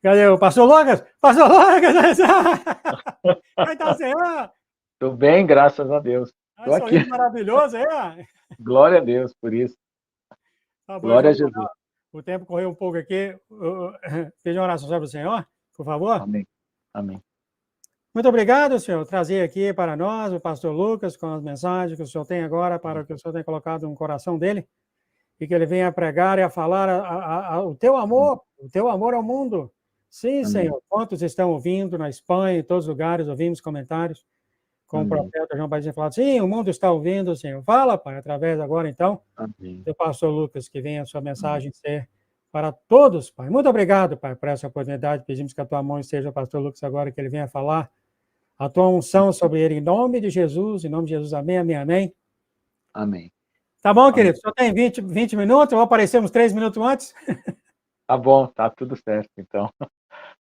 Cadê o pastor Lucas? Pastor Lucas! Como está o senhor? Tudo bem, graças a Deus. Ah, Estou aqui. sorriso maravilhoso, é? Glória a Deus por isso. Tá bom, Glória a vamos Jesus. orar. O tempo correu um pouco aqui. Fiz uma oração sobre o senhor, por favor. Amém. Amém. Muito obrigado, senhor, trazer aqui para nós o pastor Lucas com as mensagens que o senhor tem agora, para o que o senhor tem colocado no coração dele, e que ele venha a pregar e a falar o teu amor ao mundo. Sim, Amém. Senhor. Quantos estão ouvindo na Espanha, em todos os lugares, ouvimos comentários com o Amém. profeta João Batista falando, sim, o mundo está ouvindo, Senhor. Fala, Pai, através agora, então, Amém. do pastor Lucas, que venha a sua Amém. mensagem ser para todos, Pai. Muito obrigado, Pai, por essa oportunidade. Pedimos que a tua mão esteja o pastor Lucas agora, que ele venha falar a tua unção sobre ele, em nome de Jesus, amém, amém, amém. Amém. Tá bom, Amém. querido? Só tem 20 minutos, eu vou aparecer uns 3 minutos antes. Tá bom, tá tudo certo, então.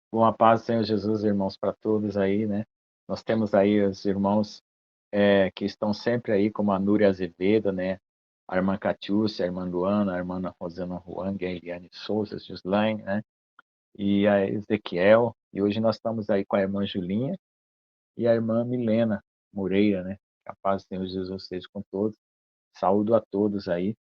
Com a paz do Senhor Jesus, irmãos, para todos aí, né? Nós temos aí os irmãos que estão sempre aí, como a Núria Azevedo, né? A irmã Catiúcia, a irmã Luana, a irmã Rosana Huang, a Eliane Souza, a Gislaine, né? E a Ezequiel. E hoje nós estamos aí com a irmã Julinha e a irmã Milena Moreira, né? Que a paz do Senhor Jesus esteja com todos. Saúdo a todos aí.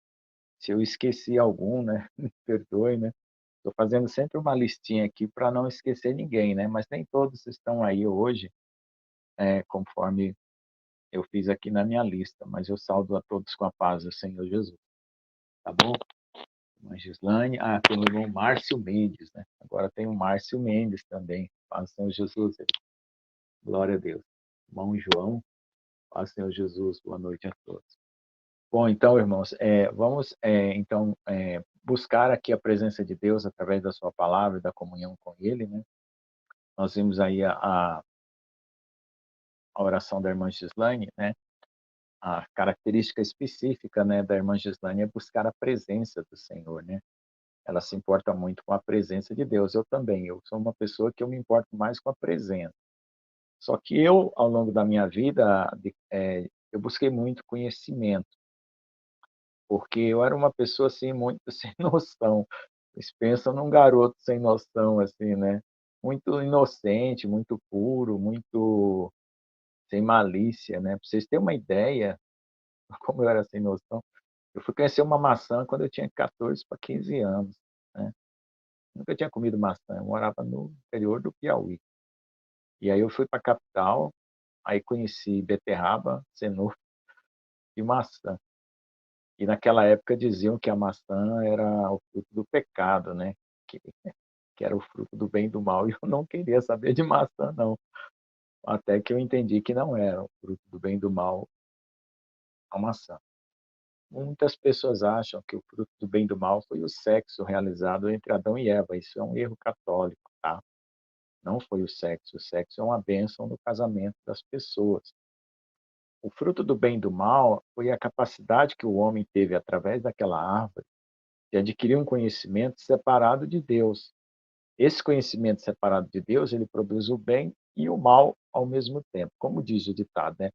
Se eu esqueci algum, né? Me perdoe, né? Estou fazendo sempre uma listinha aqui para não esquecer ninguém, né? Mas nem todos estão aí hoje, conforme eu fiz aqui na minha lista. Mas eu saúdo a todos com a paz do Senhor Jesus. Tá bom? Irmã Gislaine. Ah, tem o irmão Márcio Mendes, né? Agora tem o Márcio Mendes também. Paz do Senhor Jesus. Glória a Deus. Irmão João. Paz do Senhor Jesus. Boa noite a todos. Bom, então, irmãos, vamos então buscar aqui a presença de Deus através da sua palavra e da comunhão com Ele, né? Nós vimos aí a oração da irmã Gislaine, né? A característica específica, né, da irmã Gislaine é buscar a presença do Senhor, né? Ela se importa muito com a presença de Deus. Eu também, eu sou uma pessoa que eu me importo mais com a presença. Só que eu, ao longo da minha vida, eu busquei muito conhecimento, porque eu era uma pessoa assim muito sem noção. Vocês pensam num garoto sem noção assim, né? Muito inocente, muito puro, muito sem malícia, né? Para vocês terem uma ideia, como eu era sem noção, eu fui conhecer uma maçã quando eu tinha 14 para 15 anos, né? Nunca tinha comido maçã, eu morava no interior do Piauí. E aí eu fui para a capital, aí conheci beterraba, cenoura e maçã. E naquela época diziam que a maçã era o fruto do pecado, né? Que era o fruto do bem e do mal, e eu não queria saber de maçã, não. Até que eu entendi que não era o fruto do bem e do mal a maçã. Muitas pessoas acham que o fruto do bem e do mal foi o sexo realizado entre Adão e Eva. Isso é um erro católico, tá? Não foi o sexo. O sexo é uma bênção no casamento das pessoas. O fruto do bem e do mal foi a capacidade que o homem teve, através daquela árvore, de adquirir um conhecimento separado de Deus. Esse conhecimento separado de Deus, ele produz o bem e o mal ao mesmo tempo. Como diz o ditado, né?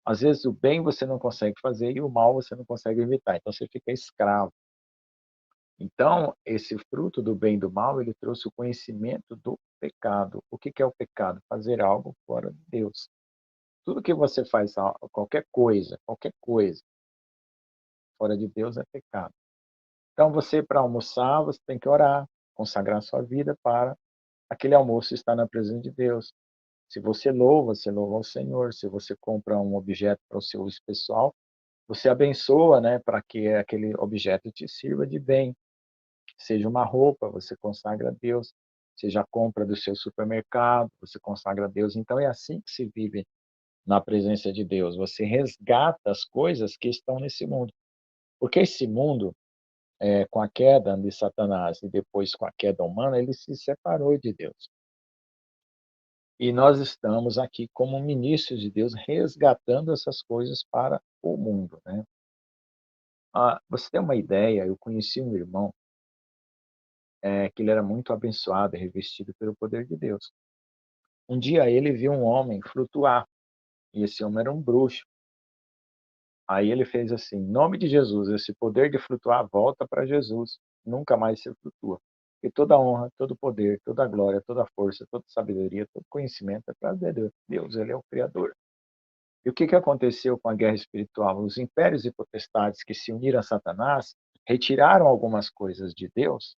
Às vezes o bem você não consegue fazer e o mal você não consegue evitar. Então você fica escravo. Então, esse fruto do bem e do mal, ele trouxe o conhecimento do pecado. O que é o pecado? Fazer algo fora de Deus. Tudo que você faz, qualquer coisa fora de Deus é pecado. Então, você, para almoçar, você tem que orar, consagrar sua vida para aquele almoço estar na presença de Deus. Se você louva ao Senhor. Se você compra um objeto para o seu uso pessoal, você abençoa, né, para que aquele objeto te sirva de bem. Seja uma roupa, você consagra a Deus. Seja a compra do seu supermercado, você consagra a Deus. Então é assim que se vive na presença de Deus. Você resgata as coisas que estão nesse mundo. Porque esse mundo, com a queda de Satanás e depois com a queda humana, ele se separou de Deus. E nós estamos aqui como ministros de Deus resgatando essas coisas para o mundo, né? Você tem uma ideia, eu conheci um irmão que ele era muito abençoado e revestido pelo poder de Deus. Um dia ele viu um homem flutuar, e esse homem era um bruxo. Aí ele fez assim, em nome de Jesus, esse poder de flutuar volta para Jesus, nunca mais se flutua. E toda honra, todo poder, toda glória, toda força, toda sabedoria, todo conhecimento é para Deus. Deus, ele é o Criador. E o que aconteceu com a guerra espiritual? Os impérios e potestades que se uniram a Satanás retiraram algumas coisas de Deus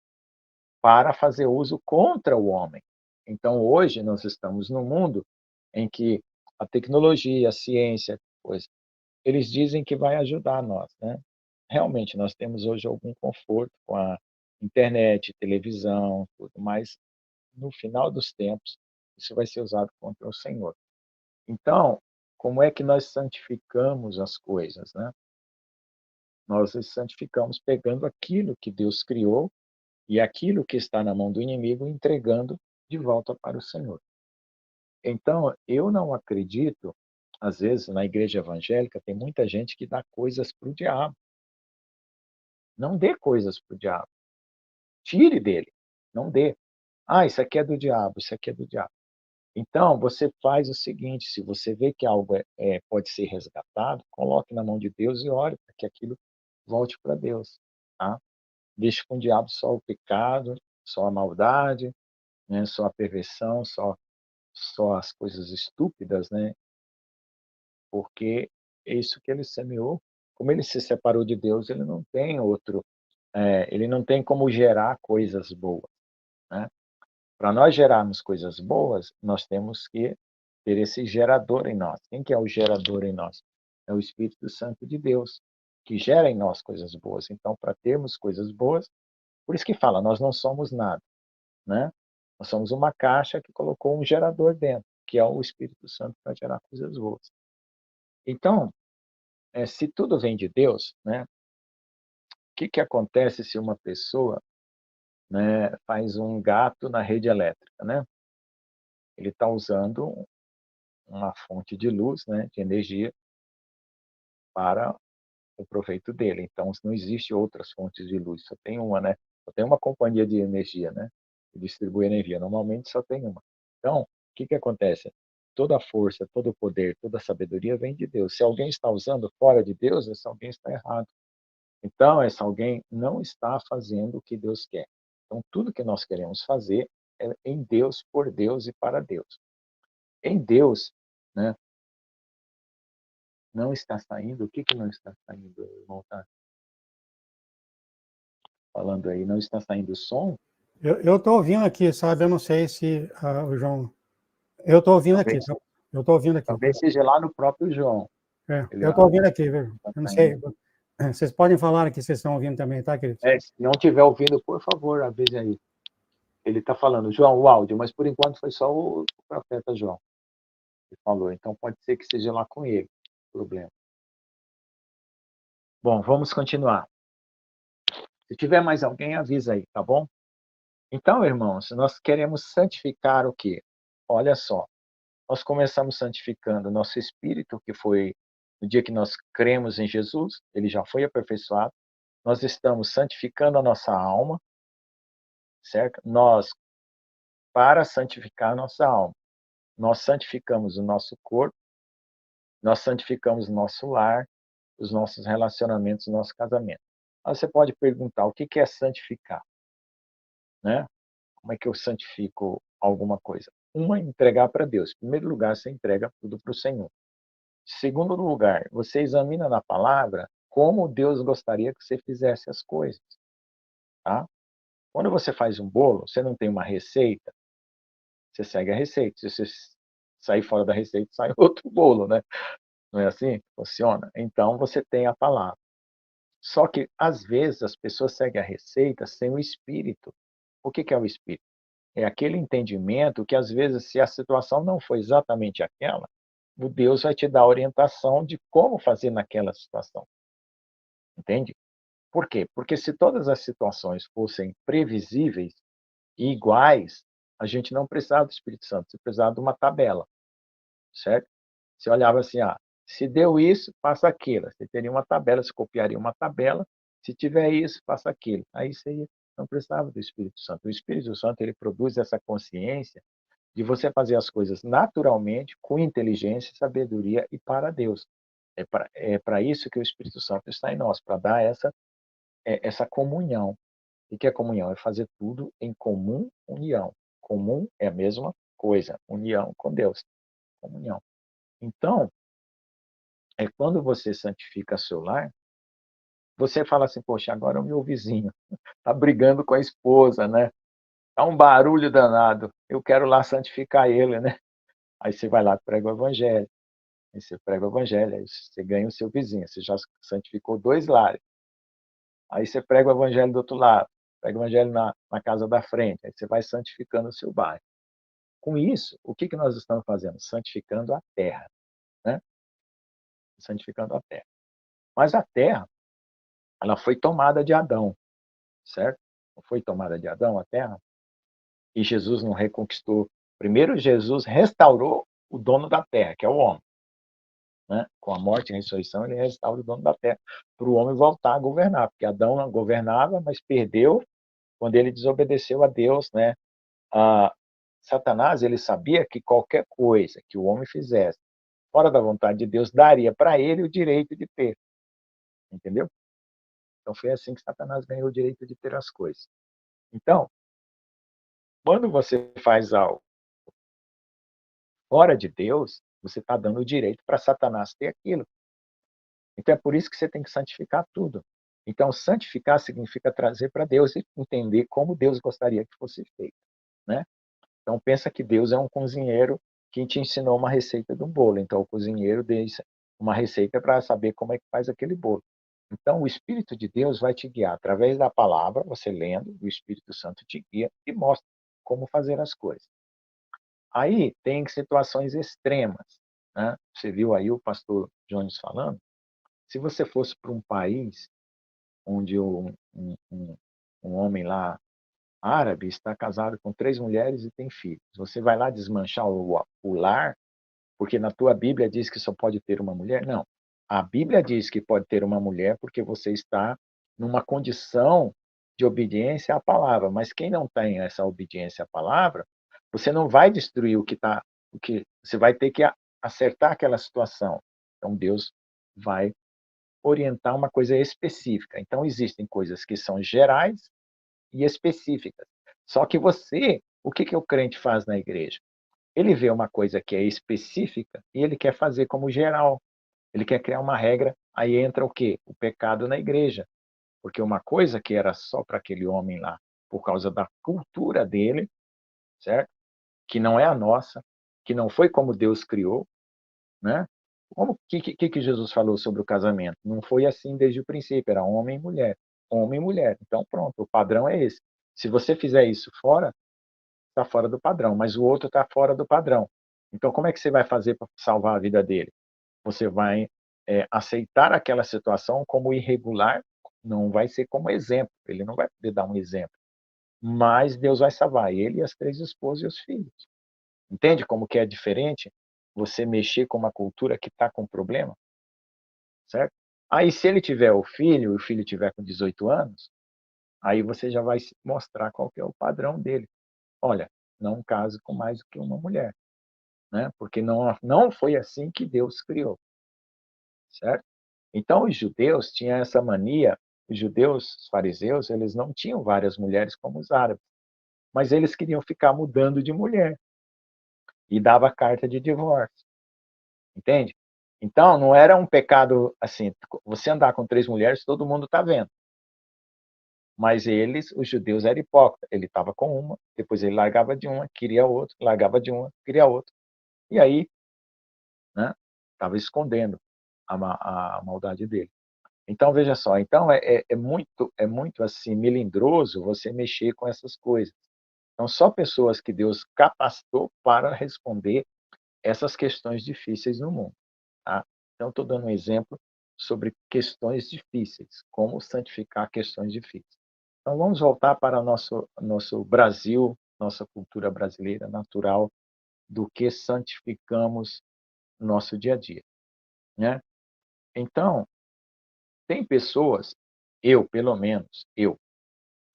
para fazer uso contra o homem. Então, hoje, nós estamos num mundo em que a tecnologia, a ciência, coisa, eles dizem que vai ajudar nós, né? Realmente, nós temos hoje algum conforto com a internet, televisão, tudo, mas no final dos tempos, isso vai ser usado contra o Senhor. Então, como é que nós santificamos as coisas, né? Nós as santificamos pegando aquilo que Deus criou e aquilo que está na mão do inimigo, entregando de volta para o Senhor. Então, eu não acredito, às vezes, na igreja evangélica, tem muita gente que dá coisas para o diabo. Não dê coisas para o diabo. Tire dele. Não dê. Ah, isso aqui é do diabo, isso aqui é do diabo. Então, você faz o seguinte: se você vê que algo pode ser resgatado, coloque na mão de Deus e ore para que aquilo volte para Deus. Tá? Deixe com o diabo só o pecado, só a maldade, né? Só a perversão, só as coisas estúpidas, né? Porque é isso que ele semeou. Como ele se separou de Deus, ele não tem ele não tem como gerar coisas boas, né? Para nós gerarmos coisas boas, nós temos que ter esse gerador em nós. Quem que é o gerador em nós? É o Espírito Santo de Deus, que gera em nós coisas boas. Então, para termos coisas boas, por isso que fala, nós não somos nada, né? Nós somos uma caixa que colocou um gerador dentro, que é o Espírito Santo para gerar coisas boas. Então, se tudo vem de Deus, né? O que acontece se uma pessoa, né, faz um gato na rede elétrica, né? Ele está usando uma fonte de luz, né, de energia para o proveito dele. Então, não existe outras fontes de luz, só tem uma, né? Só tem uma companhia de energia, né? Que distribui energia. Normalmente só tem uma. Então, o que acontece? Toda a força, todo o poder, toda a sabedoria vem de Deus. Se alguém está usando fora de Deus, esse alguém está errado. Então, esse alguém não está fazendo o que Deus quer. Então, tudo que nós queremos fazer é em Deus, por Deus e para Deus. Em Deus, né? Não está saindo. O que não está saindo, irmão? Tá falando aí, não está saindo o som? Eu estou ouvindo aqui, sabe? Eu não sei se o João. Eu estou ouvindo aqui, Talvez, tá? Eu estou ouvindo aqui. talvez seja lá no próprio João. Eu estou ouvindo aqui, viu? Está Eu não sei. saindo. Vocês podem falar aqui, vocês estão ouvindo também, tá, queridos? Se não estiver ouvindo, por favor, avise aí. Ele está falando, João, o áudio, mas por enquanto foi só o profeta João que falou. Então pode ser que seja lá com ele o problema. Bom, vamos continuar. Se tiver mais alguém, avisa aí, tá bom? Então, irmãos, nós queremos santificar o quê? Olha só, nós começamos santificando o nosso espírito, que foi no dia que nós cremos em Jesus, ele já foi aperfeiçoado. Nós estamos santificando a nossa alma, certo? Para santificar a nossa alma, nós santificamos o nosso corpo, nós santificamos o nosso lar, os nossos relacionamentos, o nosso casamento. Mas você pode perguntar, o que é santificar? Né? Como é que eu santifico alguma coisa? Uma, entregar para Deus. Em primeiro lugar, você entrega tudo para o Senhor. Em segundo lugar, você examina na palavra como Deus gostaria que você fizesse as coisas. Tá? Quando você faz um bolo, você não tem uma receita, você segue a receita. Se você sair fora da receita, sai outro bolo, né? Não é assim que funciona? Então, você tem a palavra. Só que, às vezes, as pessoas seguem a receita sem o espírito. O que é o espírito? É aquele entendimento que, às vezes, se a situação não for exatamente aquela, o Deus vai te dar a orientação de como fazer naquela situação. Entende? Por quê? Porque se todas as situações fossem previsíveis e iguais, a gente não precisava do Espírito Santo, você precisava de uma tabela, certo? Você olhava assim, se deu isso, faça aquilo. Você teria uma tabela, você copiaria uma tabela, se tiver isso, faça aquilo. Aí você não precisava do Espírito Santo. O Espírito Santo, ele produz essa consciência de você fazer as coisas naturalmente, com inteligência, sabedoria e para Deus. É para isso que o Espírito Santo está em nós, para dar essa comunhão. O que é comunhão? É fazer tudo em comum união. Comum é a mesma coisa, união com Deus, comunhão. Então, é quando você santifica seu lar, você fala assim, poxa, agora o meu vizinho está brigando com a esposa, né? Tá um barulho danado, eu quero lá santificar ele, né? Aí você vai lá e prega o evangelho. Aí você prega o evangelho, aí você ganha o seu vizinho, você já santificou 2 lares. Aí você prega o evangelho do outro lado, prega o evangelho na casa da frente, aí você vai santificando o seu bairro. Com isso, o que nós estamos fazendo? Santificando a terra, né? Santificando a terra. Mas a terra, ela foi tomada de Adão, certo? Não foi tomada de Adão a terra? E Jesus não reconquistou. Primeiro, Jesus restaurou o dono da terra, que é o homem. Né? Com a morte e a ressurreição, ele restaura o dono da terra, para o homem voltar a governar, porque Adão não governava, mas perdeu quando ele desobedeceu a Deus. Né? Satanás, ele sabia que qualquer coisa que o homem fizesse fora da vontade de Deus, daria para ele o direito de ter. Entendeu? Então foi assim que Satanás ganhou o direito de ter as coisas. Então, quando você faz algo fora de Deus, você está dando o direito para Satanás ter aquilo. Então é por isso que você tem que santificar tudo. Então, santificar significa trazer para Deus e entender como Deus gostaria que fosse feito, né? Então, pensa que Deus é um cozinheiro que te ensinou uma receita de um bolo. Então, o cozinheiro deixa uma receita para saber como é que faz aquele bolo. Então, o Espírito de Deus vai te guiar através da palavra, você lendo, o Espírito Santo te guia e mostra como fazer as coisas. Aí, tem situações extremas, né? Você viu aí o pastor Jones falando? Se você fosse para um país onde um homem lá árabe está casado com 3 mulheres e tem filhos, você vai lá desmanchar o lar, porque na tua Bíblia diz que só pode ter uma mulher? Não. A Bíblia diz que pode ter uma mulher porque você está numa condição de obediência à palavra, mas quem não tem essa obediência à palavra, você não vai destruir o que você vai ter que acertar aquela situação. Então Deus vai orientar uma coisa específica. Então, existem coisas que são gerais e específicas. Só que você, o que o crente faz na igreja? Ele vê uma coisa que é específica e ele quer fazer como geral. Ele quer criar uma regra, aí entra o quê? O pecado na igreja. Porque uma coisa que era só para aquele homem lá, por causa da cultura dele, certo? Que não é a nossa, que não foi como Deus criou, né? Como que Jesus falou sobre o casamento? Não foi assim desde o princípio, era homem e mulher. Homem e mulher. Então, pronto, o padrão é esse. Se você fizer isso fora, está fora do padrão, mas o outro está fora do padrão. Então, como é que você vai fazer para salvar a vida dele? Você vai aceitar aquela situação como irregular, não vai ser como exemplo, ele não vai poder dar um exemplo, mas Deus vai salvar ele e as 3 esposas e os filhos. Entende como que é diferente você mexer com uma cultura que está com problema? Certo? Aí, se ele tiver o filho, e o filho tiver com 18 anos, aí você já vai mostrar qual que é o padrão dele. Olha, não case com mais do que uma mulher, né? Porque não foi assim que Deus criou, certo? Então, os judeus tinham essa mania, os judeus, os fariseus, eles não tinham várias mulheres como os árabes, mas eles queriam ficar mudando de mulher e dava carta de divórcio. Entende? Então, não era um pecado assim, você andar com 3 mulheres, todo mundo está vendo. Mas eles, os judeus, eram hipócritas. Ele estava com uma, depois ele largava de uma, queria outra, largava de uma, queria outra. E aí, né, estava escondendo a maldade dele. Então, veja só, então é muito assim, melindroso você mexer com essas coisas. Então, só pessoas que Deus capacitou para responder essas questões difíceis no mundo. Tá? Então, estou dando um exemplo sobre questões difíceis, como santificar questões difíceis. Então, vamos voltar para o nosso Brasil, nossa cultura brasileira natural, do que santificamos no nosso dia a dia. Né? Então, tem pessoas, eu, pelo menos,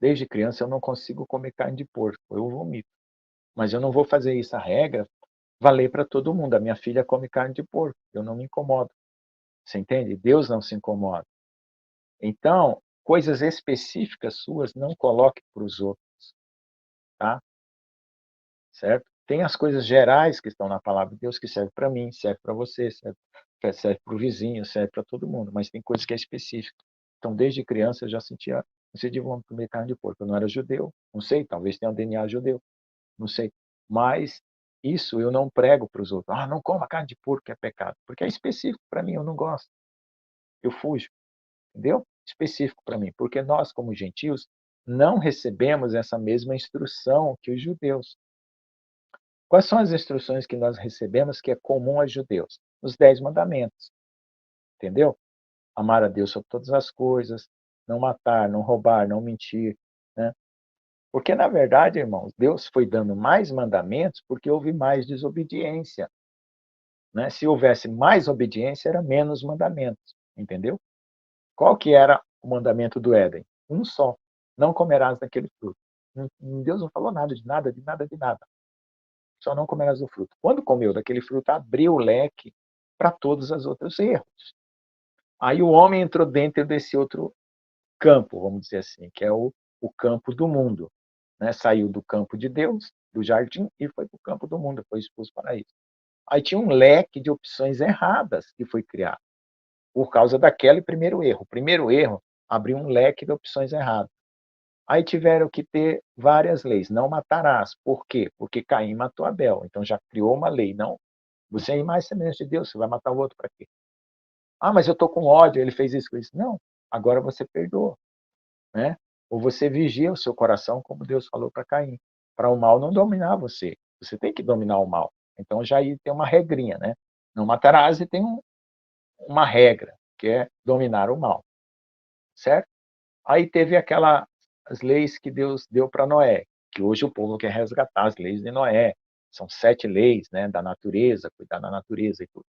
desde criança, eu não consigo comer carne de porco, eu vomito. Mas eu não vou fazer essa regra valer para todo mundo. A minha filha come carne de porco, eu não me incomodo. Você entende? Deus não se incomoda. Então, coisas específicas suas, não coloque para os outros, tá? Certo? Tem as coisas gerais que estão na palavra de Deus, que serve para mim, serve para você, serve para o vizinho, serve para todo mundo, mas tem coisas que é específica. Então, desde criança, eu já sentia, não sei de vamos comer carne de porco. Eu não era judeu, não sei, talvez tenha um DNA judeu, não sei. Mas isso eu não prego para os outros. Ah, não coma carne de porco, que é pecado. Porque é específico para mim, eu não gosto. Eu fujo, entendeu? Específico para mim. Porque nós, como gentios, não recebemos essa mesma instrução que os judeus. Quais são as instruções que nós recebemos que é comum aos judeus? Os 10 mandamentos, entendeu? Amar a Deus sobre todas as coisas, não matar, não roubar, não mentir, né? Porque, na verdade, irmãos, Deus foi dando mais mandamentos porque houve mais desobediência, né? Se houvesse mais obediência, era menos mandamentos, entendeu? Qual que era o mandamento do Éden? Um só, não comerás daquele fruto. Deus não falou nada de nada, de nada, de nada. Só não comerás do fruto. Quando comeu daquele fruto, abriu o leque para todos os outros erros. Aí o homem entrou dentro desse outro campo, vamos dizer assim, que é o campo do mundo. Né? Saiu do campo de Deus, do jardim, e foi para o campo do mundo, foi expulso para isso. Aí tinha um leque de opções erradas que foi criado, por causa daquele primeiro erro. O primeiro erro abriu um leque de opções erradas. Aí tiveram que ter várias leis. Não matarás. Por quê? Porque Caim matou Abel. Então já criou uma lei. Não, você é mais semelhante de Deus, você vai matar o outro para quê? Ah, mas eu estou com ódio, ele fez isso com isso. Não, agora você perdoa. Né? Ou você vigia o seu coração, como Deus falou para Caim, para o mal não dominar você. Você tem que dominar o mal. Então já aí tem uma regrinha, né? Não matarás e tem uma regra, que é dominar o mal. Certo? Aí teve aquelas leis que Deus deu para Noé, que hoje o povo quer resgatar as leis de Noé. São 7 leis, né, da natureza, cuidar da natureza e tudo.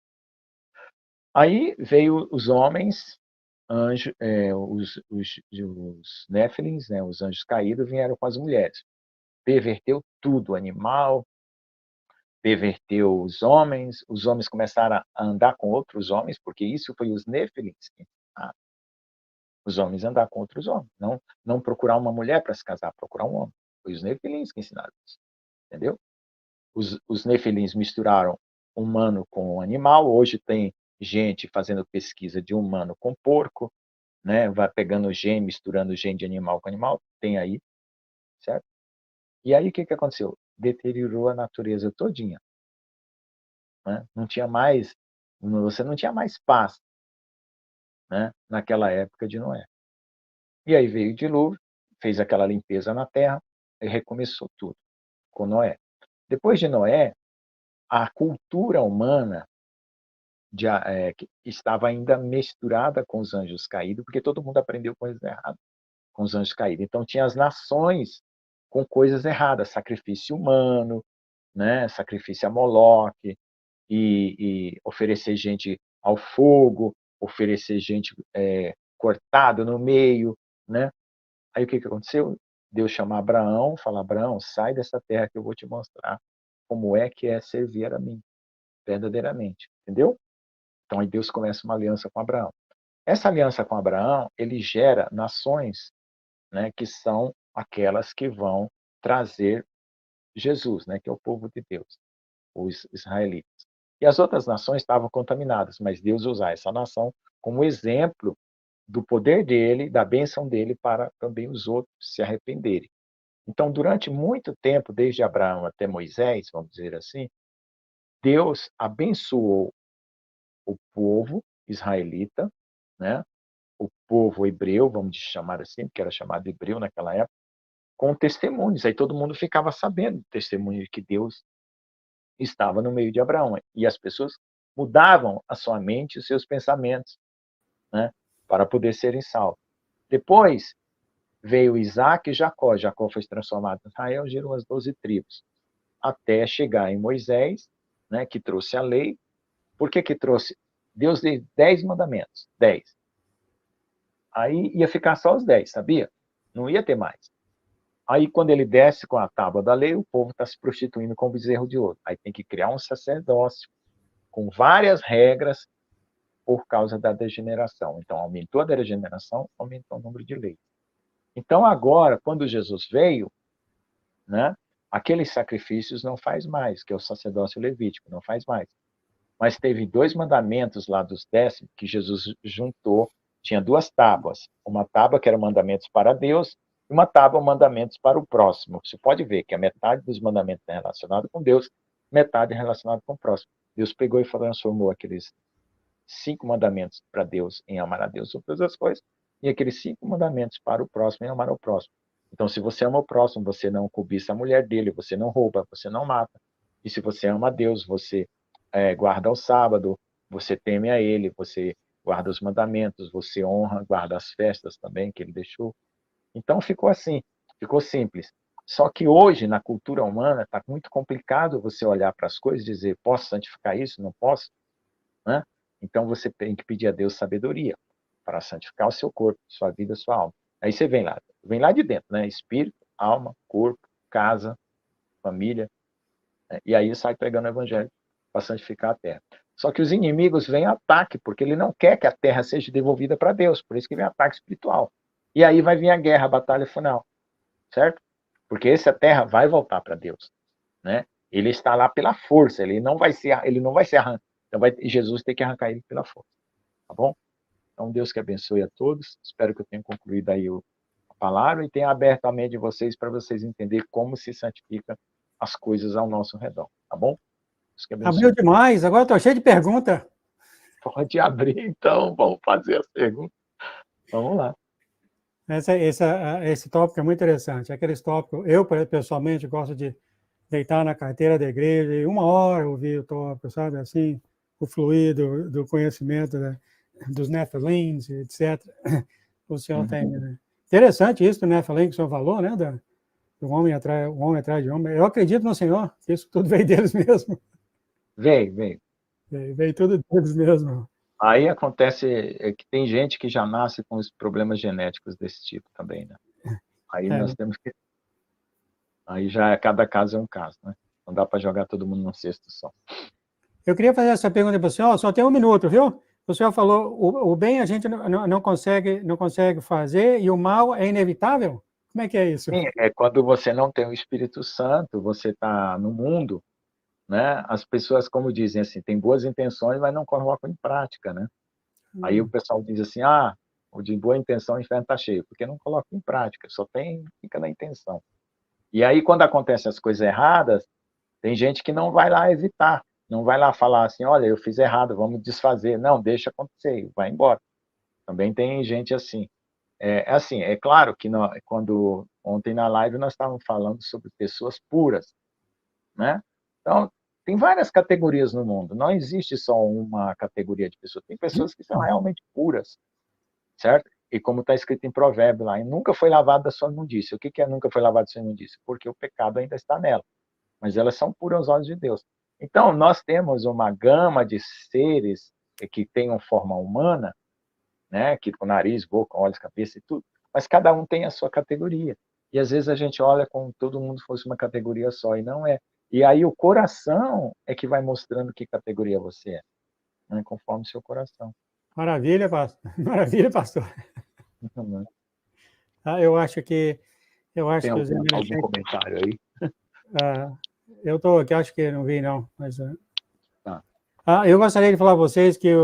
Aí veio os homens, os Néfilins, né, os anjos caídos, vieram com as mulheres. Perverteu tudo, animal, perverteu os homens começaram a andar com outros homens, porque isso foi os Néfilins que ensinaram os homens a andar com outros homens, não procurar uma mulher para se casar, procurar um homem. Foi os Nefilins que ensinaram isso, entendeu? Os Nefilins misturaram humano com animal. Hoje tem gente fazendo pesquisa de humano com porco, né? Vai pegando gene, misturando gene de animal com animal, tem aí, certo? E aí o que aconteceu? Deteriorou a natureza todinha, né? Não tinha mais, você não tinha mais paz, né? Naquela época de Noé. E aí veio o dilúvio, fez aquela limpeza na terra e recomeçou tudo com Noé. Depois de Noé, a cultura humana que estava ainda misturada com os anjos caídos, porque todo mundo aprendeu coisas erradas com os anjos caídos. Então tinha as nações com coisas erradas, sacrifício humano, né? Sacrifício a Moloque, e oferecer gente ao fogo, oferecer gente cortada no meio, né? Aí o que aconteceu? Deus chama Abraão, fala: Abraão, sai dessa terra que eu vou te mostrar como é que é servir a mim, verdadeiramente. Entendeu? Então aí Deus começa uma aliança com Abraão. Essa aliança com Abraão, ele gera nações, né, que são aquelas que vão trazer Jesus, né, que é o povo de Deus, os israelitas. E as outras nações estavam contaminadas, mas Deus usa essa nação como exemplo do poder dele, da bênção dele para também os outros se arrependerem. Então, durante muito tempo, desde Abraão até Moisés, vamos dizer assim, Deus abençoou o povo israelita, né? O povo hebreu, vamos chamar assim, porque era chamado hebreu naquela época, com testemunhos. Aí todo mundo ficava sabendo do testemunho de que Deus estava no meio de Abraão. E as pessoas mudavam a sua mente e os seus pensamentos, né? Para poder serem salvos. Depois veio Isaac e Jacó. Jacó foi transformado em Israel, gerou as 12 tribos. Até chegar em Moisés, né, que trouxe a lei. Por que trouxe? Deus deu 10 mandamentos. 10. Aí ia ficar só os 10, sabia? Não ia ter mais. Aí, quando ele desce com a tábua da lei, o povo está se prostituindo com o bezerro de ouro. Aí tem que criar um sacerdócio com várias regras, por causa da degeneração. Então, aumentou a degeneração, aumentou o número de leis. Então, agora, quando Jesus veio, né, aqueles sacrifícios não faz mais, que é o sacerdócio levítico, não faz mais. Mas teve 2 mandamentos lá dos 10 que Jesus juntou. Tinha 2 tábuas. Uma tábua que era mandamentos para Deus e uma tábua mandamentos para o próximo. Você pode ver que a metade dos mandamentos é relacionado com Deus, metade é relacionado com o próximo. Deus pegou e transformou aqueles 5 mandamentos para Deus em amar a Deus sobre todas as coisas e aqueles 5 mandamentos para o próximo em amar ao próximo. Então, se você ama o próximo, você não cobiça a mulher dele, você não rouba, você não mata. E se você ama a Deus, você guarda o sábado, você teme a ele, você guarda os mandamentos, você honra, guarda as festas também que ele deixou. Então ficou assim, ficou simples. Só que hoje, na cultura humana, está muito complicado você olhar para as coisas e dizer, posso santificar isso? Não posso? Né? Então você tem que pedir a Deus sabedoria para santificar o seu corpo, sua vida, sua alma. Aí você vem lá de dentro, né? Espírito, alma, corpo, casa, família, né? E aí sai pregando o evangelho para santificar a terra. Só que os inimigos vêm a ataque, porque ele não quer que a terra seja devolvida para Deus, por isso que vem ataque espiritual. E aí vai vir a guerra, a batalha final, certo? Porque essa terra vai voltar para Deus, né? Ele está lá pela força, ele não vai ser arrancado. Então Jesus tem que arrancar ele pela força, tá bom? Então Deus que abençoe a todos. Espero que eu tenha concluído aí a palavra e tenha aberto a mente de vocês para vocês entenderem como se santifica as coisas ao nosso redor, tá bom? Deus que Abriu abençoe. demais, agora estou cheio de pergunta. Pode abrir, então, vamos fazer as perguntas. Vamos lá. Esse tópico é muito interessante. Aqueles tópicos, eu pessoalmente gosto de deitar na carteira da igreja e 1 hora ouvir o tópico, sabe? Assim, o fluido do conhecimento dos Nephilims, etc. O senhor tem. Né? Interessante isso do Nephilim que o senhor falou, né? Do homem atrás de homem. Eu acredito no Senhor, que isso tudo veio deles mesmo. Veio. Veio tudo deles mesmo. Aí acontece que tem gente que já nasce com os problemas genéticos desse tipo também, né? Aí nós temos que... Aí já cada caso é um caso, né? Não dá para jogar todo mundo num cesto só. Eu queria fazer essa pergunta para o senhor, só tem 1 minuto, viu? O senhor falou, o bem a gente não consegue fazer e o mal é inevitável? Como é que é isso? Sim, é quando você não tem o Espírito Santo, você está no mundo, né? As pessoas, como dizem assim, têm boas intenções, mas não colocam em prática, né? Aí o pessoal diz assim, o de boa intenção o inferno está cheio, porque não coloca em prática, fica na intenção. E aí, quando acontecem as coisas erradas, tem gente que não vai lá evitar, não vai lá falar assim, olha, eu fiz errado, vamos desfazer. Não, deixa acontecer, vai embora. Também tem gente assim. Assim, é claro que quando ontem na live nós estávamos falando sobre pessoas puras, né? Então, tem várias categorias no mundo, não existe só uma categoria de pessoas, tem pessoas que são realmente puras, certo? E como está escrito em provérbio lá, e nunca foi lavado da sua imundícia. O que é nunca foi lavado da sua imundícia? Porque o pecado ainda está nela, mas elas são puras aos olhos de Deus. Então, nós temos uma gama de seres que tenham forma humana, né? Que com nariz, boca, olhos, cabeça e tudo, mas cada um tem a sua categoria. E às vezes a gente olha como se todo mundo fosse uma categoria só, e não é. E aí o coração é que vai mostrando que categoria você é, né? Conforme o seu coração. Maravilha, pastor. Maravilha, pastor. Uhum. Eu acho que Tem os algum comentário aí? eu estou aqui, acho que não vi, não. Mas, Tá. eu gostaria de falar a vocês que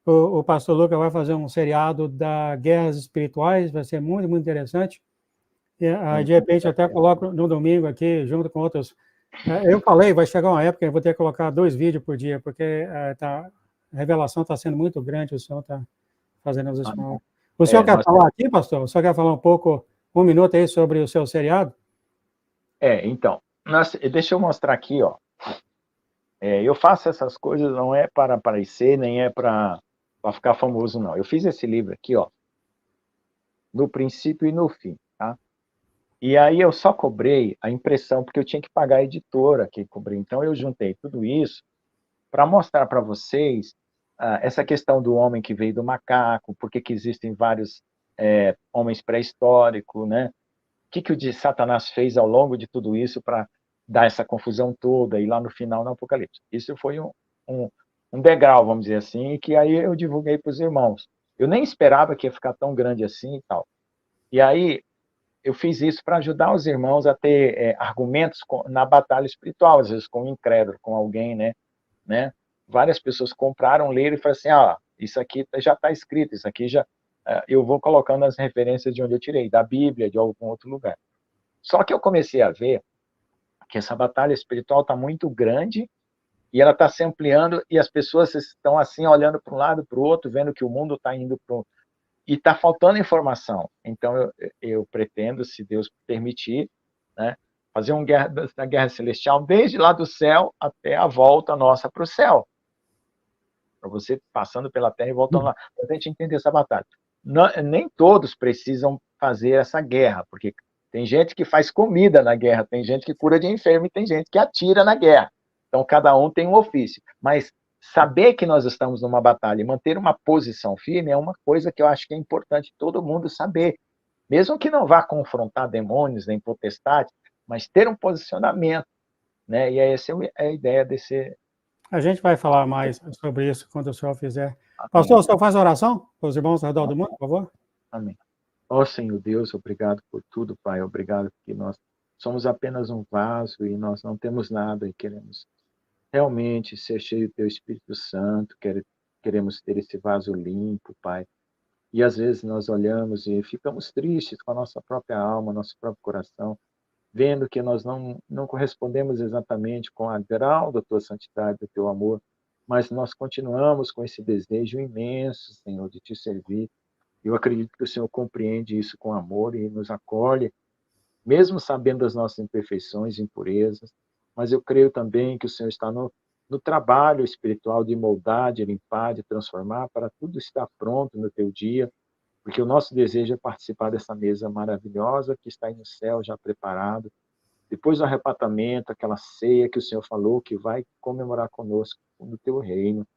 o pastor Lucas vai fazer um seriado da Guerras Espirituais, vai ser muito, muito interessante. E, de repente, até coloco no domingo aqui, junto com outros. Eu falei, vai chegar uma época que eu vou ter que colocar 2 vídeos por dia, porque a revelação está sendo muito grande, o senhor está fazendo as escolas. O senhor quer falar aqui, pastor? O senhor quer falar um pouco, 1 minuto aí sobre o seu seriado? Então, deixa eu mostrar aqui, ó. Eu faço essas coisas não é para aparecer, nem é para ficar famoso, não. Eu fiz esse livro aqui, ó, no princípio e no fim, tá? E aí eu só cobrei a impressão, porque eu tinha que pagar a editora que cobrei. Então eu juntei tudo isso para mostrar para vocês essa questão do homem que veio do macaco, por que existem vários homens pré-históricos, né? O que o Satanás fez ao longo de tudo isso para dar essa confusão toda e lá no final no Apocalipse. Isso foi um degrau, vamos dizer assim, que aí eu divulguei para os irmãos. Eu nem esperava que ia ficar tão grande assim e tal. E aí eu fiz isso para ajudar os irmãos a ter argumentos na batalha espiritual, às vezes com um incrédulo, com alguém, né? Várias pessoas compraram, leram e falaram assim, isso aqui já está escrito, isso aqui já... eu vou colocando as referências de onde eu tirei, da Bíblia, de algum outro lugar. Só que eu comecei a ver que essa batalha espiritual está muito grande e ela está se ampliando e as pessoas estão assim olhando para um lado, para o outro, vendo que o mundo está indo para e está faltando informação. Então eu pretendo, se Deus permitir, né, fazer uma guerra celestial desde lá do céu até a volta nossa para o céu, para você passando pela Terra e voltando lá, para a gente entender essa batalha. Não, nem todos precisam fazer essa guerra, porque tem gente que faz comida na guerra, tem gente que cura de enfermo e tem gente que atira na guerra. Então, cada um tem um ofício. Mas saber que nós estamos numa batalha e manter uma posição firme é uma coisa que eu acho que é importante todo mundo saber. Mesmo que não vá confrontar demônios nem potestades, mas ter um posicionamento, né? E essa é a ideia desse... A gente vai falar mais sobre isso quando o senhor fizer. Amém. Pastor, o senhor faz oração para os irmãos ao redor do mundo, por favor? Amém. Ó Senhor Deus, obrigado por tudo, Pai. Obrigado porque nós somos apenas um vaso e nós não temos nada e queremos realmente ser cheio do Teu Espírito Santo, queremos ter esse vaso limpo, Pai. E às vezes nós olhamos e ficamos tristes com a nossa própria alma, nosso próprio coração, vendo que nós não correspondemos exatamente com a grau da Tua santidade, do Teu amor, mas nós continuamos com esse desejo imenso, Senhor, de Te servir. Eu acredito que o Senhor compreende isso com amor e nos acolhe, mesmo sabendo das nossas imperfeições e impurezas, mas eu creio também que o Senhor está no trabalho espiritual de moldar, de limpar, de transformar, para tudo estar pronto no teu dia, porque o nosso desejo é participar dessa mesa maravilhosa que está aí no céu já preparado, depois do arrebatamento, aquela ceia que o Senhor falou que vai comemorar conosco no teu reino,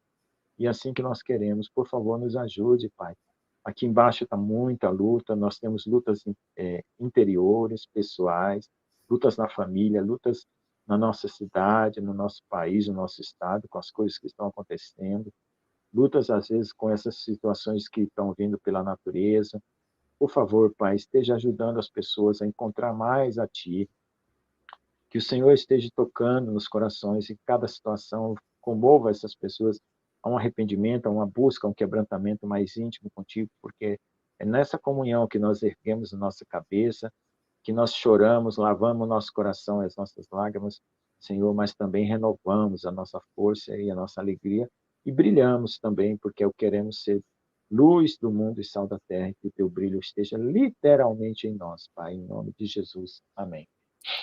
e assim que nós queremos. Por favor, nos ajude, Pai. Aqui embaixo está muita luta, nós temos lutas interiores, pessoais, lutas na família, lutas na nossa cidade, no nosso país, no nosso estado, com as coisas que estão acontecendo, lutas às vezes com essas situações que estão vindo pela natureza. Por favor, Pai, esteja ajudando as pessoas a encontrar mais a Ti, que o Senhor esteja tocando nos corações e que cada situação comova essas pessoas a um arrependimento, a uma busca, a um quebrantamento mais íntimo contigo, porque é nessa comunhão que nós erguemos a nossa cabeça, que nós choramos, lavamos o nosso coração, as nossas lágrimas, Senhor, mas também renovamos a nossa força e a nossa alegria e brilhamos também, porque queremos ser luz do mundo e sal da terra, e que o teu brilho esteja literalmente em nós, Pai, em nome de Jesus. Amém.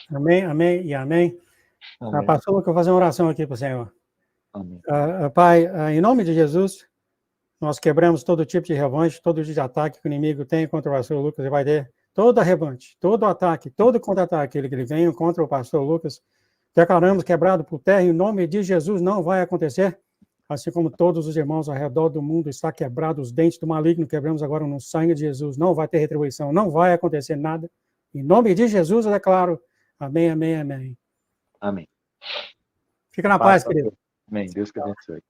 Amém, amém e amém. Amém. Pastor, eu vou fazer uma oração aqui para o Senhor. Amém. Pai, em nome de Jesus, nós quebramos todo tipo de revanche, todo tipo de ataque que o inimigo tem contra o pastor Lucas e vai ter. Todo revanche, todo ataque, todo contra-ataque que ele venha contra o pastor Lucas, declaramos quebrado por terra, em nome de Jesus não vai acontecer, assim como todos os irmãos ao redor do mundo está quebrado, os dentes do maligno quebramos agora no sangue de Jesus, não vai ter retribuição, não vai acontecer nada, em nome de Jesus eu declaro, amém, amém, amém. Amém. Fica na paz, querido. Amém. Deus que abençoe.